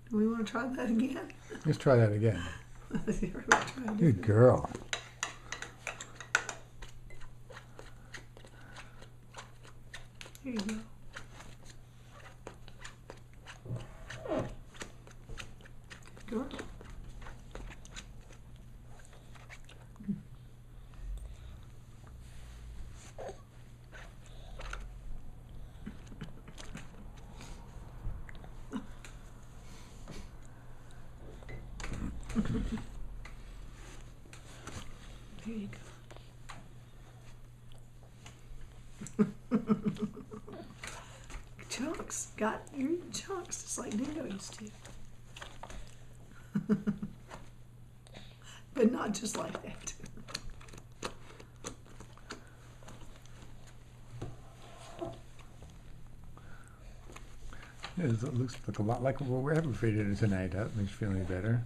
Do we want to try that again? Let's try that again. Everybody try it. Good girl. Here you go. Good girl. There you go. Chunks. You're eating chunks just like Dingo used to. But not just like that. It looks like a lot like what we're having for dinner tonight. That makes you feel any better.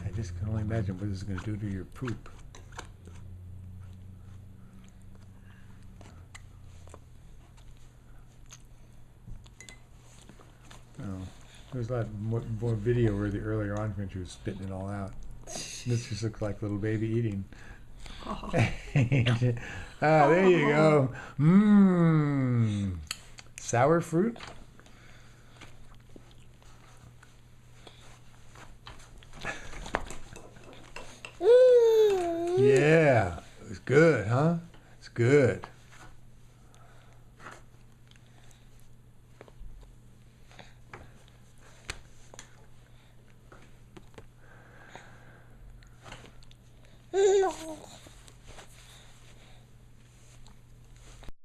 I just can only imagine what this is going to do to your poop. Oh, there's a lot more video where the earlier on when she was spitting it all out. This just looks like little baby eating. Oh. There you go. Mmm. Sour fruit. Yeah, it was good, huh? It's good.